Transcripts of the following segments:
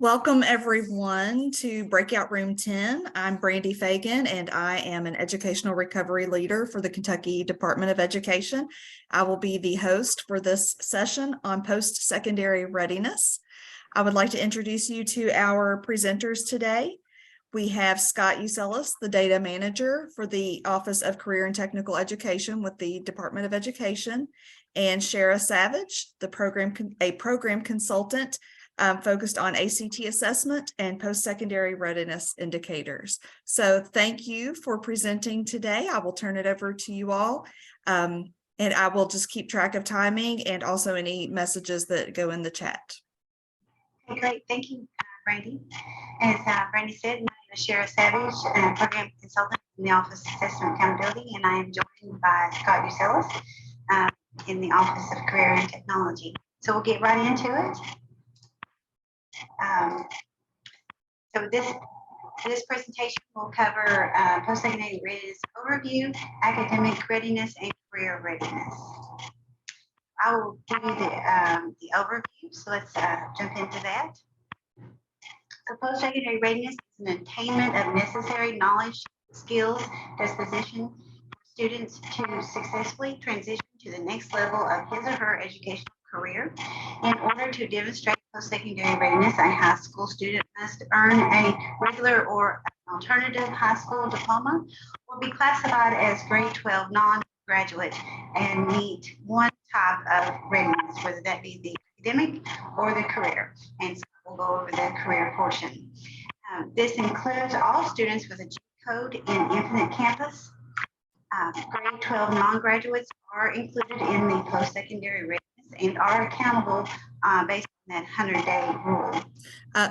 Welcome everyone to Breakout Room 10. I'm Brandy Fagan and I am an educational recovery leader for the Kentucky Department of Education. I will be the host for this session on post-secondary readiness. I would like to introduce you to our presenters today. We have Scott Uselis, the data manager for the Office of Career and Technical Education with the Department of Education, and Shara Savage, a program consultant focused on ACT assessment and post-secondary readiness indicators. So thank you for presenting today. I will turn it over to you all. And I will just keep track of timing and also any messages that go in the chat. Okay, great. Thank you, Brandy. As Brandy said, my name is Shara Savage, program consultant in the Office of Assessment Accountability, and I am joined by Scott Uselis in the Office of Career and Technology. So we'll get right into it. So this presentation will cover post-secondary readiness overview, academic readiness, and career readiness. I will give you the overview, so let's jump into that. So post-secondary readiness is an attainment of necessary knowledge, skills, disposition for students to successfully transition to the next level of his or her educational career. In order to demonstrate post-secondary readiness, a high school student must earn a regular or an alternative high school diploma or be classified as grade 12 non-graduate and meet one type of readiness, whether that be the academic or the career. And so we'll go over the career portion. This includes all students with a G code in Infinite Campus. Grade 12 non-graduates are included in the post-secondary readiness and are accountable based on that 100-day rule.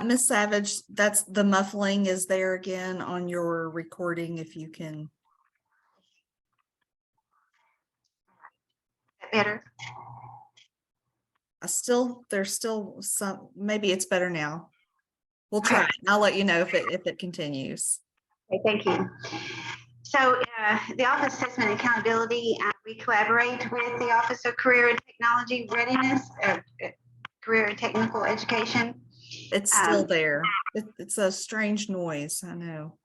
Ms. Savage, that's the muffling is there again on your recording, if you can. Is that better? There's still some, maybe it's better now. We'll try it. I'll let you know if it continues. Okay, thank you. So the Office of Assessment and Accountability, we collaborate with the Office of Career and Technology Readiness, Career and Technical Education. It's still there. It's a strange noise, I know.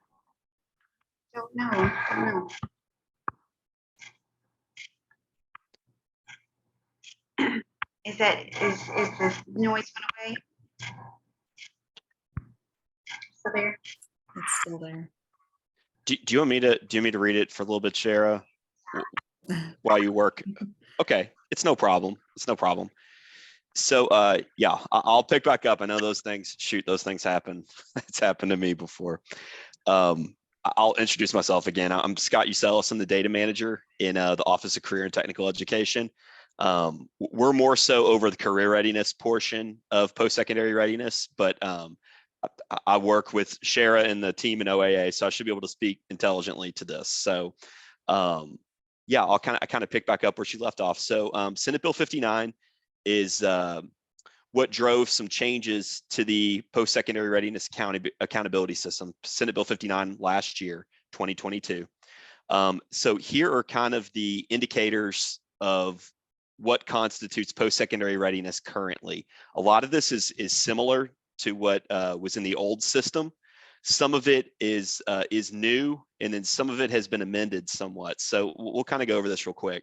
Don't know. Is the noise went away? Still there? It's still there. Do you want me to read it for a little bit, Shara, while you work? Okay, it's no problem. So yeah, I'll pick back up. I know those things happen. It's happened to me before. I'll introduce myself again. I'm Scott Uselis. I'm the data manager in the Office of Career and Technical Education. We're more so over the career readiness portion of post-secondary readiness, but I work with Shara and the team in OAA, so I should be able to speak intelligently to this. So yeah, I kind of pick back up where she left off. So Senate Bill 59 is what drove some changes to the post-secondary readiness accountability system. Senate Bill 59 last year, 2022. So here are kind of the indicators of what constitutes post-secondary readiness currently. A lot of this is similar to what was in the old system. Some of it is new, and then some of it has been amended somewhat. So we'll kind of go over this real quick.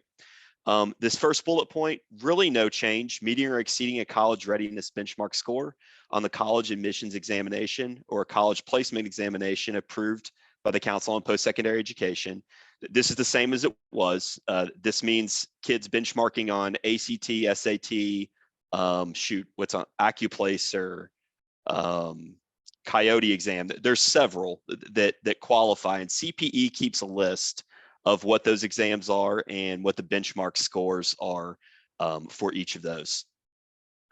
This first bullet point, really no change, meeting or exceeding a college readiness benchmark score on the college admissions examination or a college placement examination approved by the Council on Post-Secondary Education. This is the same as it was. This means kids benchmarking on ACT, SAT, what's on AccuPlacer, Coyote exam. There's several that qualify, and CPE keeps a list of what those exams are and what the benchmark scores are for each of those.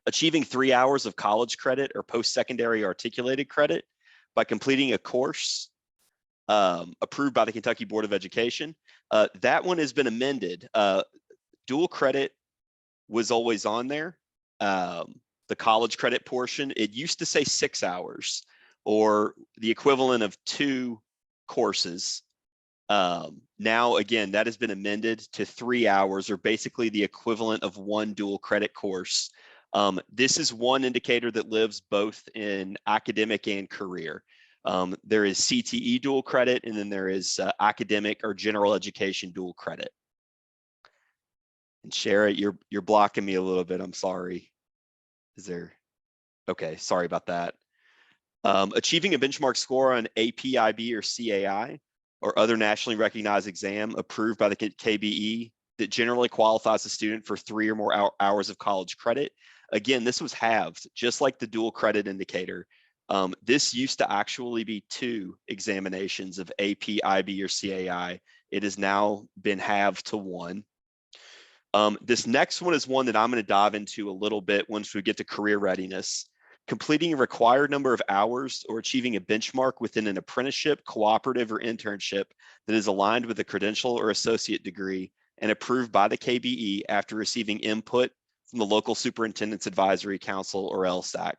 Achieving 3 hours of college credit or post-secondary articulated credit by completing a course approved by the Kentucky Board of Education. That one has been amended. Dual credit was always on there. The college credit portion, it used to say 6 hours or the equivalent of 2 courses. Now, again, that has been amended to 3 hours or basically the equivalent of 1 dual credit course This is one indicator that lives both in academic and career. There is CTE dual credit, and then there is academic or general education dual credit. And Shara, you're blocking me a little bit. I'm sorry. Is there? Okay, sorry about that. Achieving a benchmark score on AP, IB, or CAI, or other nationally recognized exam approved by the KBE that generally qualifies a student for 3 or more hours of college credit. Again, this was halved, just like the dual credit indicator. This used to actually be 2 examinations of AP, IB, or CAI. It has now been halved to 1. This next one is one that I'm going to dive into a little bit once we get to career readiness. Completing a required number of hours or achieving a benchmark within an apprenticeship, cooperative, or internship that is aligned with a credential or associate degree and approved by the KBE after receiving input from the local superintendent's advisory council or LSAC.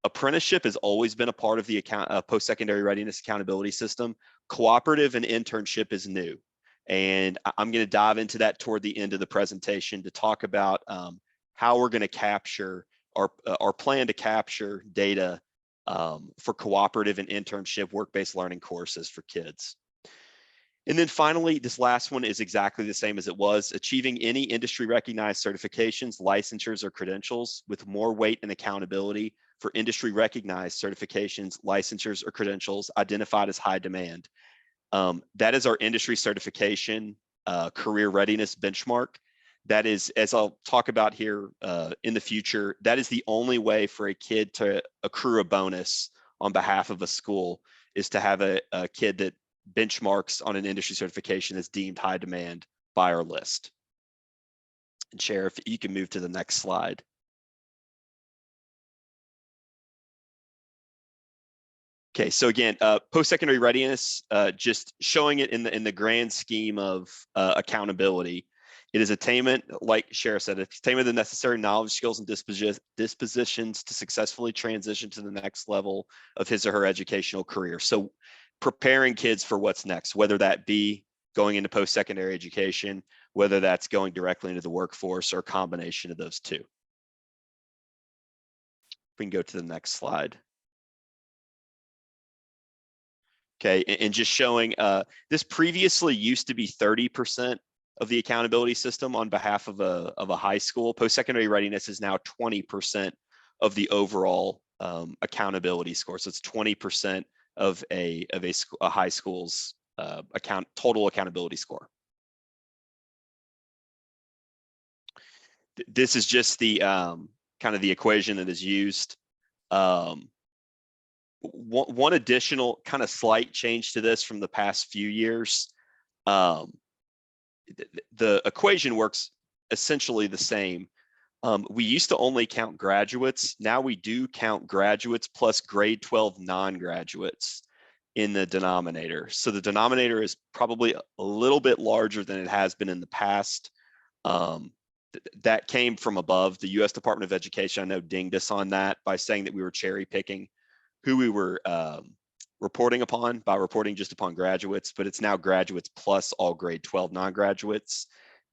Apprenticeship has always been a part of the post-secondary readiness accountability system. Cooperative and internship is new. And I'm going to dive into that toward the end of the presentation to talk about how we're going to capture our plan to capture data for cooperative and internship work-based learning courses for kids. And then finally, this last one is exactly the same as it was, achieving any industry recognized certifications, licensures, or credentials with more weight and accountability for industry recognized certifications, licensures, or credentials identified as high demand. That is our industry certification career readiness benchmark. That is, as I'll talk about here in the future, that is the only way for a kid to accrue a bonus on behalf of a school, is to have a kid that benchmarks on an industry certification that's deemed high demand by our list. And Sheriff, you can move to the next slide. Okay, so again, post-secondary readiness, just showing it in the grand scheme of accountability. It is attainment, like Shara said, attainment of the necessary knowledge, skills, and dispositions to successfully transition to the next level of his or her educational career. So preparing kids for what's next, whether that be going into post-secondary education, whether that's going directly into the workforce, or a combination of those two. We can go to the next slide. Okay, and just showing this previously used to be 30% of the accountability system on behalf of a high school. Post-secondary readiness is now 20% of the overall accountability score. So it's 20% of a high school's total accountability score. This is just the kind of the equation that is used. One additional kind of slight change to this from the past few years. The equation works essentially the same. We used to only count graduates. Now we do count graduates plus grade 12 non-graduates in the denominator. So the denominator is probably a little bit larger than it has been in the past. That came from above. The U.S. Department of Education, I know, dinged us on that by saying that we were cherry picking who we were reporting upon by reporting just upon graduates, but it's now graduates plus all grade 12 non-graduates.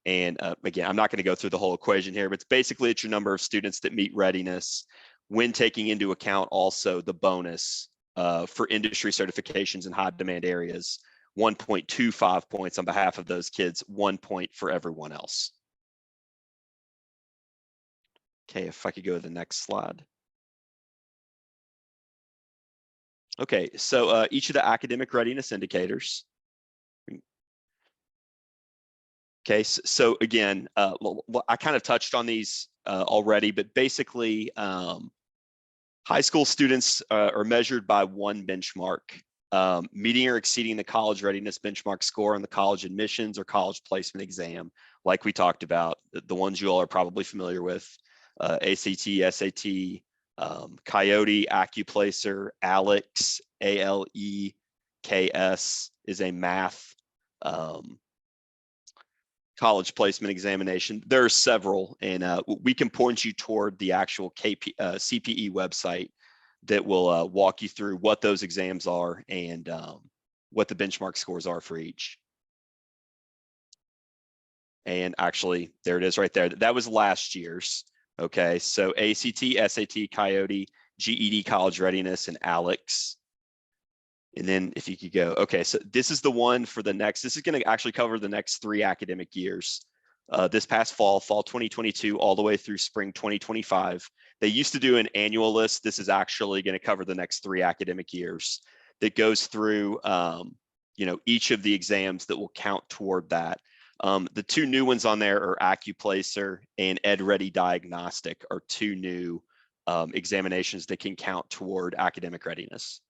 And again, I'm not going to go through the whole equation here, but it's basically it's your number of students that meet readiness when taking into account also the bonus for industry certifications in high demand areas, 1.25 points on behalf of those kids, 1 point for everyone else. Okay, if I could go to the next slide. Okay, so each of the academic readiness indicators. Okay, so again, I kind of touched on these already, but basically high school students are measured by one benchmark, meeting or exceeding the college readiness benchmark score on the college admissions or college placement exam, like we talked about, the ones you all are probably familiar with, ACT, SAT, Coyote, AccuPlacer, ALEKS, ALEKS is a math college placement examination. There are several, and we can point you toward the actual CPE website that will walk you through what those exams are and what the benchmark scores are for each. And actually, there it is right there. That was last year's. Okay, so ACT, SAT, Coyote, GED, College Readiness, and ALEX. And then if you could go, okay, so this is the one for the next, this is going to actually cover the next 3 academic years. This past fall 2022, all the way through spring 2025. They used to do an annual list. This is actually going to cover the next 3 academic years that goes through, you know, each of the exams that will count toward that. The 2 new ones on there are AccuPlacer and EdReady Diagnostic are 2 new examinations that can count toward academic readiness.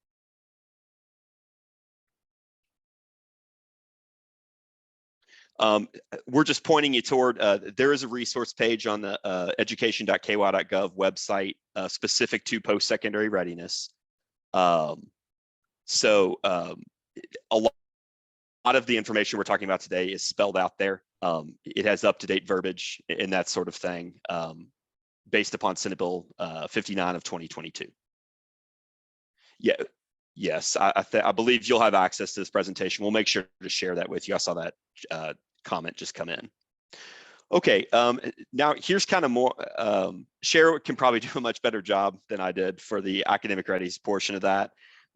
We're just pointing you toward, there is a resource page on the education.ky.gov website specific to post-secondary readiness. A lot of the information we're talking about today is spelled out there. It has up-to-date verbiage and that sort of thing based upon Senate Bill 59 of 2022. Yeah. Yes, I believe you'll have access to this presentation. We'll make sure to share that with you. I saw that comment just come in. Okay, now here's kind of more, Shara can probably do a much better job than I did for the academic readiness portion of that.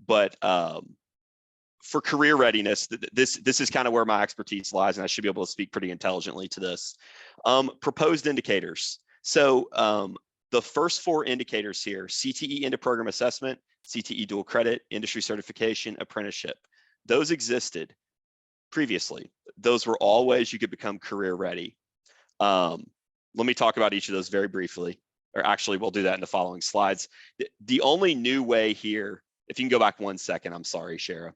But for career readiness, this is kind of where my expertise lies, and I should be able to speak pretty intelligently to this. Proposed indicators. So the first 4 indicators here, CTE into program assessment, CTE dual credit, industry certification, apprenticeship, those existed previously. Those were all ways you could become career ready. Let me talk about each of those very briefly, or actually we'll do that in the following slides. The only new way here, if you can go back 1 second, I'm sorry, Shara.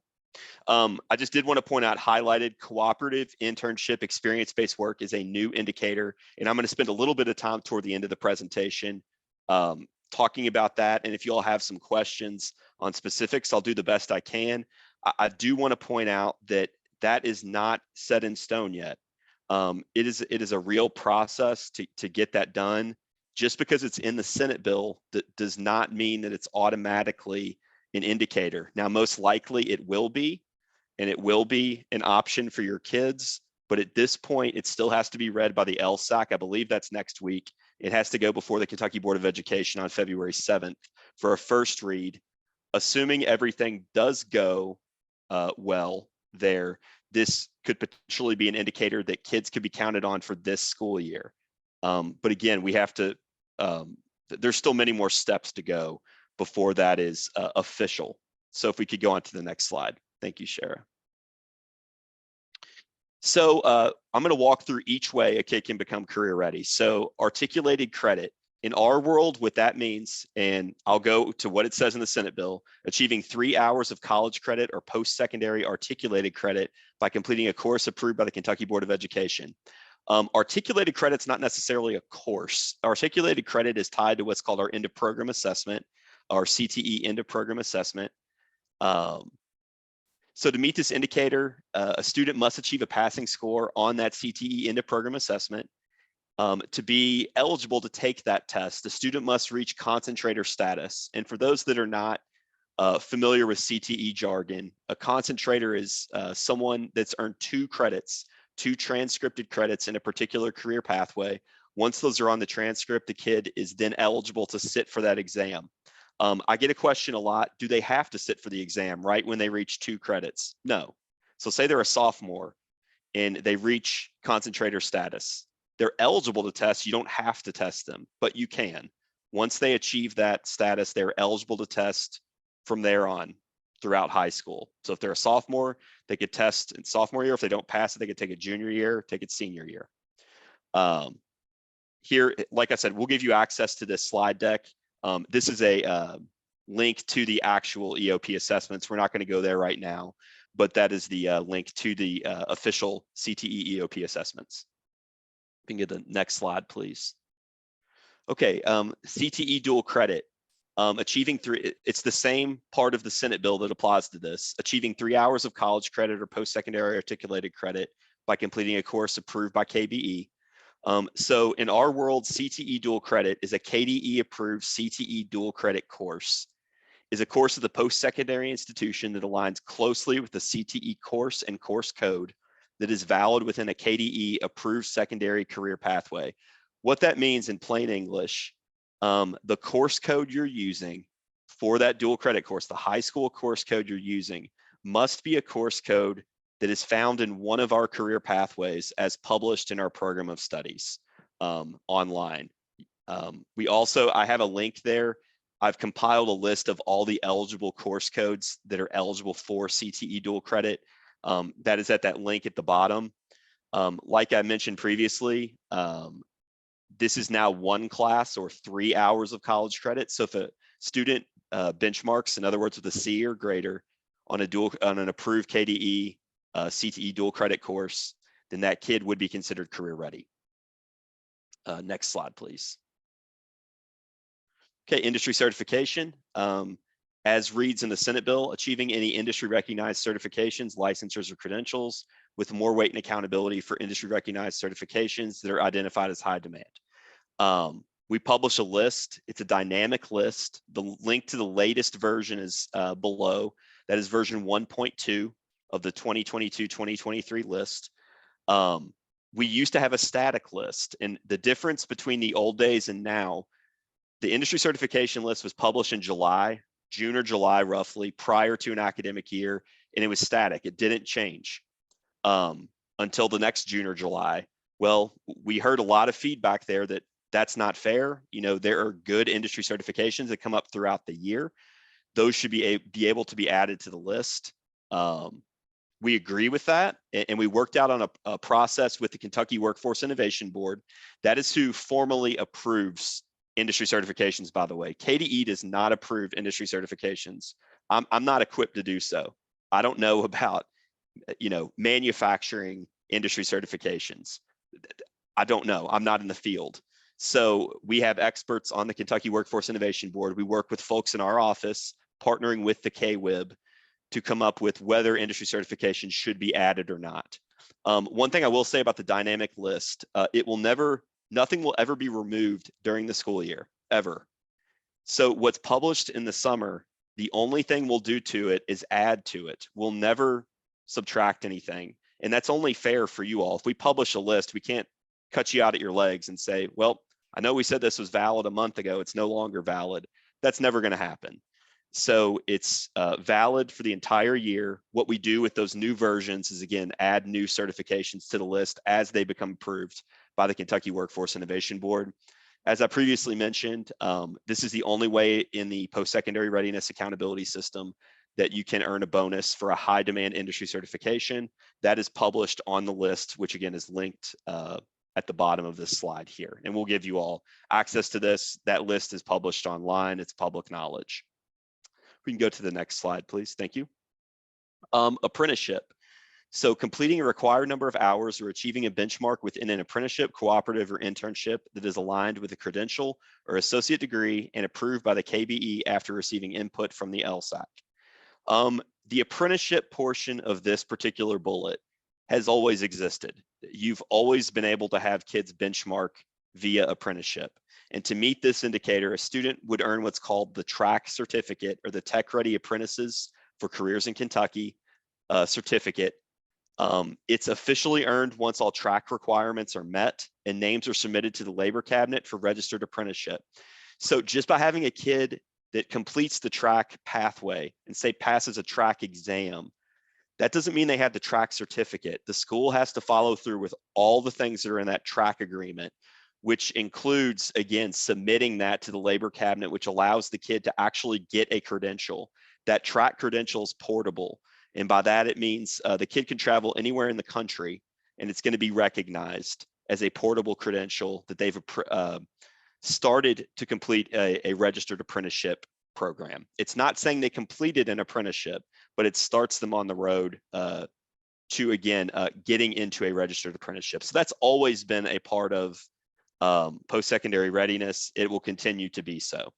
I just did want to point out highlighted cooperative internship experience-based work is a new indicator, and I'm going to spend a little bit of time toward the end of the presentation talking about that. And if you all have some questions on specifics, I'll do the best I can. I do want to point out that that is not set in stone yet. It is a real process to get that done. Just because it's in the Senate bill, that does not mean that it's automatically an indicator. Now, most likely it will be, and it will be an option for your kids. But at this point, it still has to be read by the LSAC. I believe that's next week. It has to go before the Kentucky Board of Education on February 7th for a first read. Assuming everything does go well there, this could potentially be an indicator that kids could be counted on for this school year. But again, we have to, there's still many more steps to go before that is official. So if we could go on to the next slide. Thank you, Shara. So I'm going to walk through each way a kid can become career ready. So articulated credit. In our world, what that means, and I'll go to what it says in the Senate bill, achieving 3 hours of college credit or post-secondary articulated credit by completing a course approved by the Kentucky Board of Education. Articulated credit's not necessarily a course. Articulated credit is tied to what's called our end of program assessment, our CTE end of program assessment. So to meet this indicator, a student must achieve a passing score on that CTE end of program assessment. To be eligible to take that test, the student must reach concentrator status. And for those that are not familiar with CTE jargon, a concentrator is someone that's earned 2 credits, 2 transcripted credits in a particular career pathway. Once those are on the transcript, the kid is then eligible to sit for that exam. I get a question a lot, do they have to sit for the exam right when they reach 2 credits? No. So say they're a sophomore and they reach concentrator status. They're eligible to test. You don't have to test them, but you can. Once they achieve that status, they're eligible to test from there on throughout high school. So if they're a sophomore, they could test in sophomore year. If they don't pass it, they could take it junior year, take it senior year. Here, like I said, we'll give you access to this slide deck. This is a link to the actual EOP assessments. We're not going to go there right now, but that is the link to the official CTE EOP assessments. You can get the next slide, please. Okay, CTE dual credit. Achieving 3, it's the same part of the Senate bill that applies to this. Achieving 3 hours of college credit or post-secondary articulated credit by completing a course approved by KBE. So in our world, CTE dual credit is a KDE approved CTE dual credit course. Is a course of the post-secondary institution that aligns closely with the CTE course and course code that is valid within a KDE approved secondary career pathway. What that means in plain English, the course code you're using for that dual credit course, the high school course code you're using, must be a course code that is found in one of our career pathways as published in our program of studies online. I have a link there. I've compiled a list of all the eligible course codes that are eligible for CTE dual credit. That is at that link at the bottom. Like I mentioned previously, this is now one class or 3 hours of college credit. So if a student benchmarks, in other words, with a C or greater on an approved KDE CTE dual credit course, then that kid would be considered career ready. Next slide, please. Okay, industry certification. As reads in the Senate bill, achieving any industry recognized certifications, licensures, or credentials with more weight and accountability for industry recognized certifications that are identified as high demand. We publish a list. It's a dynamic list. The link to the latest version is below. That is version 1.2 of the 2022-2023 list. We used to have a static list, and the difference between the old days and now, the industry certification list was published in July, June or July roughly, prior to an academic year, and it was static. It didn't change until the next June or July. Well, we heard a lot of feedback there that that's not fair. You know, there are good industry certifications that come up throughout the year. Those should be able to be added to the list. We agree with that, and we worked out on a process with the Kentucky Workforce Innovation Board. That is who formally approves industry certifications, by the way. KDE does not approve industry certifications. I'm not equipped to do so. I don't know about, you know, manufacturing industry certifications. I don't know. I'm not in the field. So we have experts on the Kentucky Workforce Innovation Board. We work with folks in our office, partnering with the KWIB to come up with whether industry certification should be added or not. One thing I will say about the dynamic list, nothing will ever be removed during the school year, ever. So what's published in the summer, the only thing we'll do to it is add to it. We'll never subtract anything. And that's only fair for you all. If we publish a list, we can't cut you out at your legs and say, well, I know we said this was valid a month ago, it's no longer valid. That's never going to happen. So it's valid for the entire year. What we do with those new versions is, again, add new certifications to the list as they become approved by the Kentucky Workforce Innovation Board. As I previously mentioned, this is the only way in the post-secondary readiness accountability system that you can earn a bonus for a high demand industry certification. That is published on the list, which again is linked at the bottom of this slide here. And we'll give you all access to this. That list is published online. It's public knowledge. We can go to the next slide, please. Thank you. Apprenticeship. So completing a required number of hours or achieving a benchmark within an apprenticeship, cooperative, or internship that is aligned with a credential or associate degree and approved by the KBE after receiving input from the LSAC. The apprenticeship portion of this particular bullet has always existed. You've always been able to have kids benchmark via apprenticeship. And to meet this indicator, a student would earn what's called the TRAC certificate, or the Tech Ready Apprentices for Careers in Kentucky certificate. It's officially earned once all TRAC requirements are met and names are submitted to the Labor Cabinet for registered apprenticeship. So just by having a kid that completes the TRAC pathway and say passes a TRAC exam, that doesn't mean they have the TRAC certificate. The school has to follow through with all the things that are in that TRAC agreement, which includes, again, submitting that to the Labor Cabinet, which allows the kid to actually get a credential. That TRAC credential is portable. And by that, it means the kid can travel anywhere in the country, and it's going to be recognized as a portable credential that they've started to complete a registered apprenticeship program. It's not saying they completed an apprenticeship, but it starts them on the road to, again, getting into a registered apprenticeship. So that's always been a part of post-secondary readiness. It will continue to be so.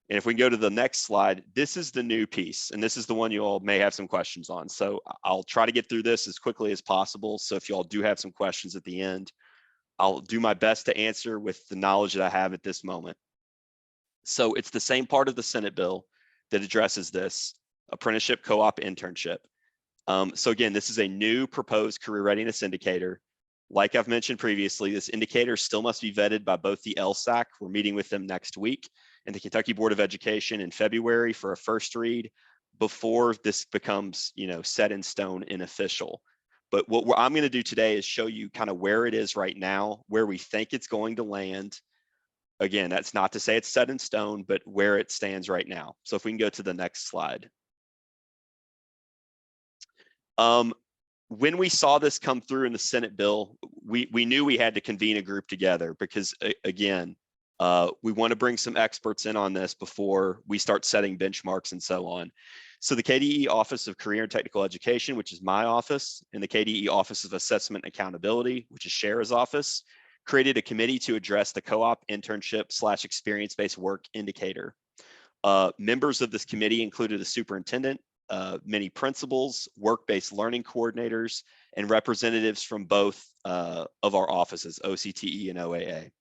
And if we can go to the next slide, this is the new piece, and this is the one you all may have some questions on. So I'll try to get through this as quickly as possible. So if you all do have some questions at the end, I'll do my best to answer with the knowledge that I have at this moment. So it's the same part of the Senate bill that addresses this apprenticeship, co-op, internship. So again, this is a new proposed career readiness indicator. Like I've mentioned previously, this indicator still must be vetted by both the LSAC, we're meeting with them next week, and the Kentucky Board of Education in February for a first read before this becomes, set in stone and official. But what I'm going to do today is show you kind of where it is right now, where we think it's going to land. Again, that's not to say it's set in stone, but where it stands right now. So if we can go to the next slide. When we saw this come through in the Senate bill, we knew we had to convene a group together because, again, we want to bring some experts in on this before we start setting benchmarks and so on. So the KDE Office of Career and Technical Education, which is my office, and the KDE Office of Assessment and Accountability, which is Shara's office, created a committee to address the co-op internship / experience-based work indicator. Members of this committee included a superintendent, many principals, work-based learning coordinators, and representatives from both of our offices, OCTE and OAA.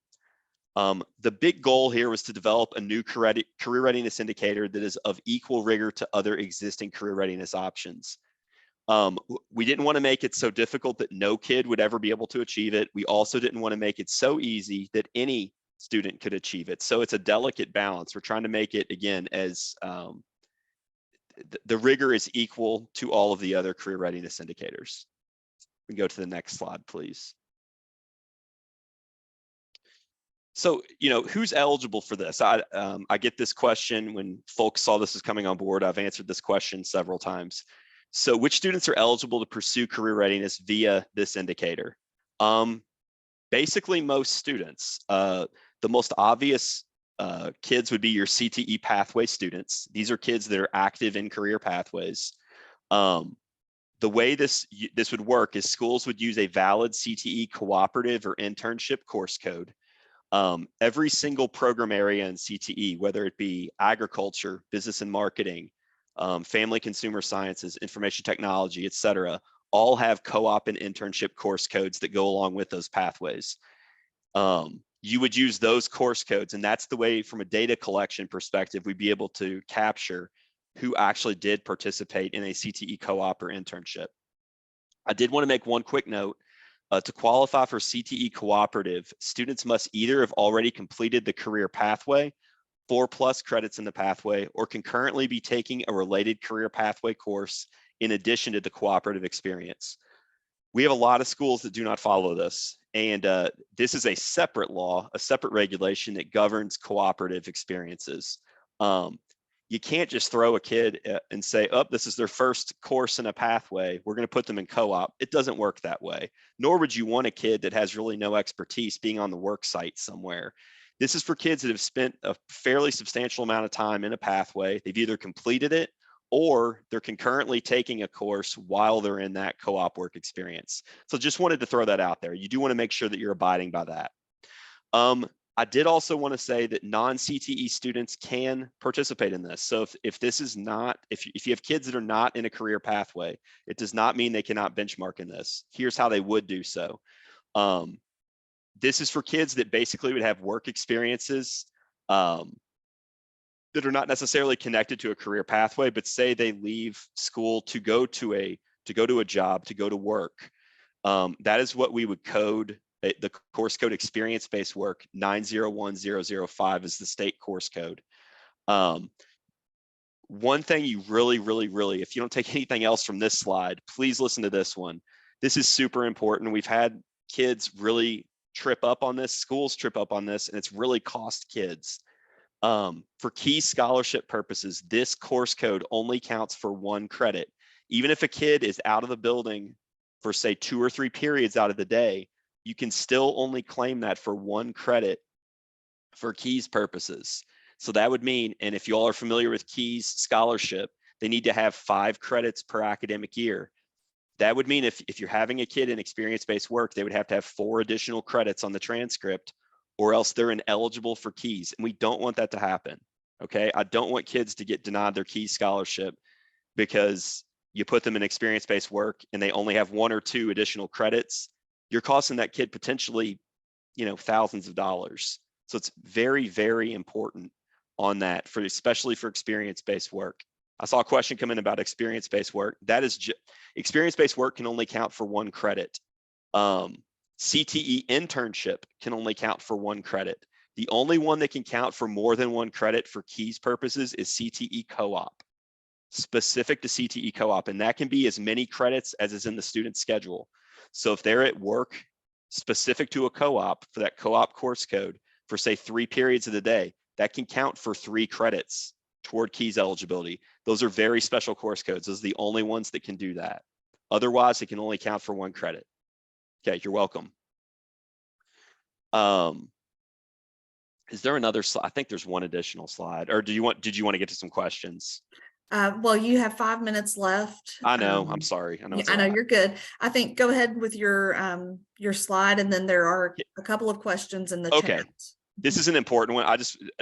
The big goal here was to develop a new career readiness indicator that is of equal rigor to other existing career readiness options. We didn't want to make it so difficult that no kid would ever be able to achieve it. We also didn't want to make it so easy that any student could achieve it. So it's a delicate balance. We're trying to make it, again, as the rigor is equal to all of the other career readiness indicators. We can go to the next slide, please. So, who's eligible for this? I get this question when folks saw this is coming on board. I've answered this question several times. So which students are eligible to pursue career readiness via this indicator? Basically, most students. The most obvious kids would be your CTE pathway students. These are kids that are active in career pathways. The way this would work is schools would use a valid CTE cooperative or internship course code. Every single program area in CTE, whether it be agriculture, business and marketing, family consumer sciences, information technology, et cetera, all have co-op and internship course codes that go along with those pathways. You would use those course codes, and that's the way, from a data collection perspective, we'd be able to capture who actually did participate in a CTE co-op or internship. I did want to make one quick note. To qualify for CTE cooperative, students must either have already completed the career pathway, 4+ credits in the pathway, or concurrently be taking a related career pathway course in addition to the cooperative experience. We have a lot of schools that do not follow this, and this is a separate law, a separate regulation that governs cooperative experiences. You can't just throw a kid and say, oh, this is their first course in a pathway, we're going to put them in co-op. It doesn't work that way. Nor would you want a kid that has really no expertise being on the work site somewhere. This is for kids that have spent a fairly substantial amount of time in a pathway. They've either completed it or they're concurrently taking a course while they're in that co-op work experience. So just wanted to throw that out there. You do want to make sure that you're abiding by that. I did also want to say that non-CTE students can participate in this. So if this is not, if you have kids that are not in a career pathway, it does not mean they cannot benchmark in this. Here's how they would do so. This is for kids that basically would have work experiences that are not necessarily connected to a career pathway, but say they leave school to go to a job, to go to work. That is what we would code. The course code experience-based work 901005 is the state course code. One thing you really, if you don't take anything else from this slide, please listen to this one. This is super important. We've had kids really trip up on this, schools trip up on this, and it's really cost kids. For key scholarship purposes, this course code only counts for 1 credit. Even if a kid is out of the building for, say, 2 or 3 periods out of the day, you can still only claim that for 1 credit for KEYS purposes. So that would mean, and if you all are familiar with KEYS scholarship, they need to have 5 credits per academic year. That would mean if you're having a kid in experience-based work, they would have to have 4 additional credits on the transcript, or else they're ineligible for KEYS. And we don't want that to happen, okay? I don't want kids to get denied their KEYS scholarship because you put them in experience-based work and they only have 1 or 2 additional credits. You're costing that kid potentially, thousands of dollars. So it's very, very important on that, especially for experience-based work. I saw a question come in about experience-based work. That is experience-based work can only count for 1 credit. CTE internship can only count for 1 credit. The only one that can count for more than 1 credit for KEYS purposes is CTE co-op, specific to CTE co-op, and that can be as many credits as is in the student's schedule. So if they're at work specific to a co-op for that co-op course code for say 3 periods of the day, that can count for 3 credits toward KEYS eligibility. Those are very special course codes. Those are the only ones that can do that. Otherwise, it can only count for 1 credit. Okay, you're welcome. Is there another slide? I think there's one additional slide. Or did you want to get to some questions? Well, you have 5 minutes left. I know, I'm sorry. I know, Yeah, it's a I know lot. you're good. I think go ahead with your slide, and then there are a couple of questions in the Okay. chat. This is an important one. I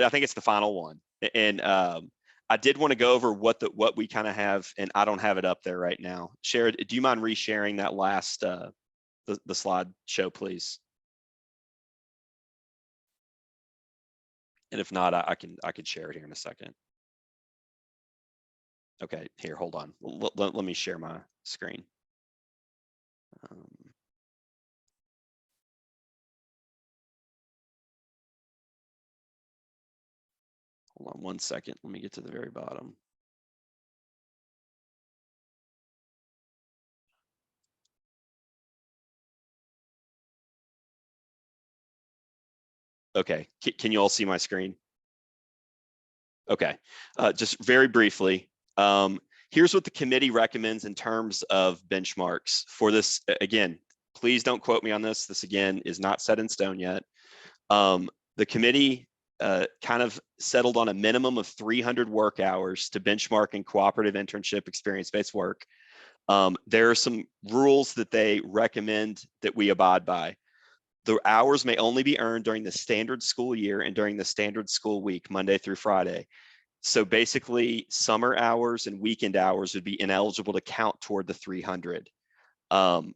think it's the final one. And I did want to go over what we kind of have, and I don't have it up there right now. Sharon, do you mind resharing that last the slide show, please? And if not, I can share it here in a second. Okay, here, hold on. Let me share my screen. Hold on 1 second. Let me get to the very bottom. Okay, can you all see my screen? Okay, just very briefly, here's what the committee recommends in terms of benchmarks for this. Again, please don't quote me on this. This again is not set in stone yet. The committee kind of settled on a minimum of 300 work hours to benchmark in cooperative internship experience-based work. There are some rules that they recommend that we abide by. The hours may only be earned during the standard school year and during the standard school week, Monday through Friday. So basically, summer hours and weekend hours would be ineligible to count toward the 300. The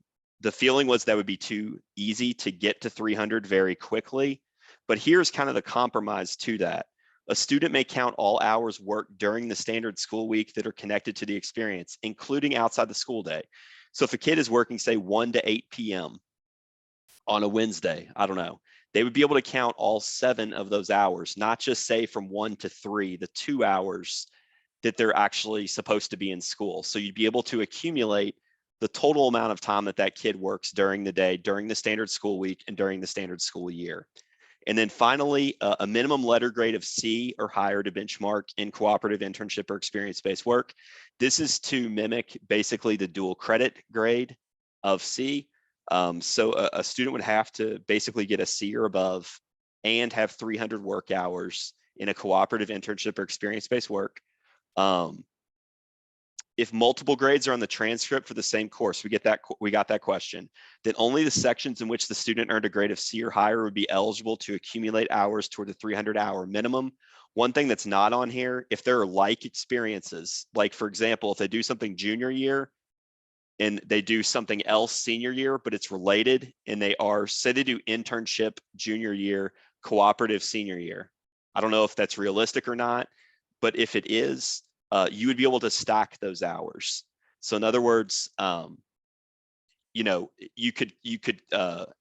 feeling was that would be too easy to get to 300 very quickly, but here's kind of the compromise to that. A student may count all hours worked during the standard school week that are connected to the experience, including outside the school day. So if a kid is working, say 1 to 8 p.m. on a Wednesday, I don't know, they would be able to count all 7 of those hours, not just say from 1 to 3, the 2 hours that they're actually supposed to be in school. So you'd be able to accumulate the total amount of time that that kid works during the day, during the standard school week, and during the standard school year. And then finally, a minimum letter grade of C or higher to benchmark in cooperative internship or experience-based work. This is to mimic basically the dual credit grade of C. So a student would have to basically get a C or above and have 300 work hours in a cooperative internship or experience-based work. If multiple grades are on the transcript for the same course, we got that question, then only the sections in which the student earned a grade of C or higher would be eligible to accumulate hours toward the 300-hour minimum. One thing that's not on here, if there are like experiences, like for example, if they do something junior year and they do something else senior year, but it's related, and they are, say they do internship junior year, cooperative senior year. I don't know if that's realistic or not, but if it is, you would be able to stack those hours. So in other words, you know, you could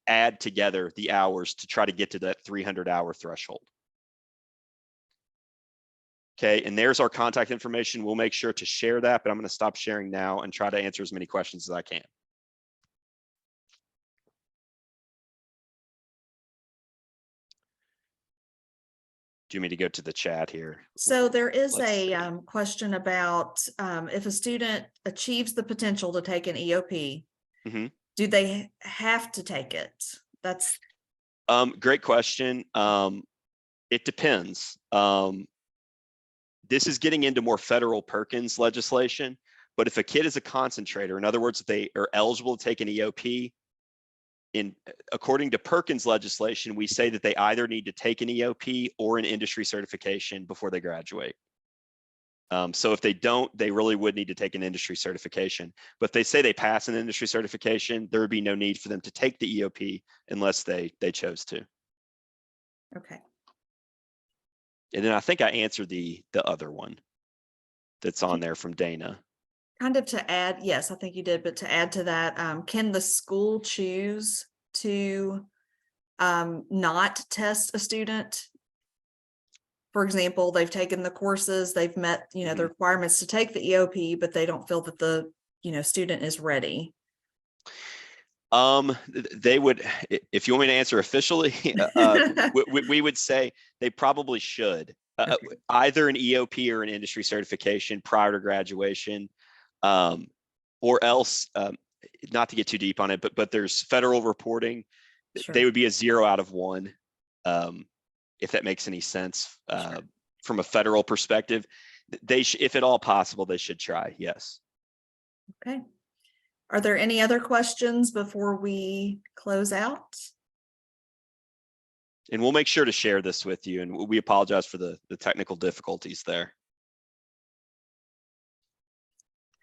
add together the hours to try to get to that 300-hour threshold. Okay, and there's our contact information. We'll make sure to share that, but I'm going to stop sharing now and try to answer as many questions as I can. Do you want me to go to the chat here? So there is Let's see. a question about if a student achieves the potential to take an EOP, do they have to take it? That's great question. It depends. This is getting into more federal Perkins legislation, but if a kid is a concentrator, in other words, if they are eligible to take an EOP, according to Perkins legislation, we say that they either need to take an EOP or an industry certification before they graduate. So if they don't, they really would need to take an industry certification. But if they say they pass an industry certification, there would be no need for them to take the EOP unless they chose to. okay. And then I think I answered the other one that's on there from Dana. Kind of to add, yes, I think you did, but to add to that, can the school choose to not test a student? For example, they've taken the courses, they've met, the requirements to take the EOP, but they don't feel that the, student is ready. They would, if you want me to answer officially, we would say they probably should. Okay. Either an EOP or an industry certification prior to graduation, or else, not to get too deep on it, but there's federal reporting. Sure. They would be a 0 out of 1, if that makes any sense. Sure. From a federal perspective, if at all possible, they should try. Yes. Okay. Are there any other questions before we close out? And we'll make sure to share this with you. And we apologize for the technical difficulties there.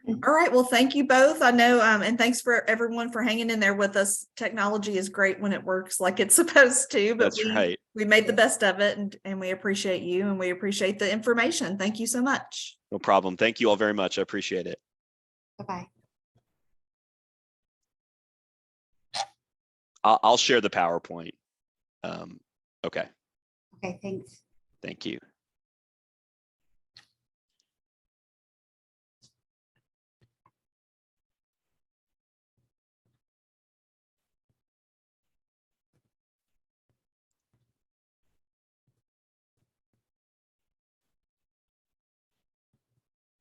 All right. Well, thank you both. I know, and thanks for everyone for hanging in there with us. Technology is great when it works like it's supposed to, but That's right. we made the best of it, and we appreciate you, and we appreciate the information. Thank you so much. No problem. Thank you all very much. I appreciate it. Bye-bye. I'll share the PowerPoint. Okay. Okay, thanks. Thank you.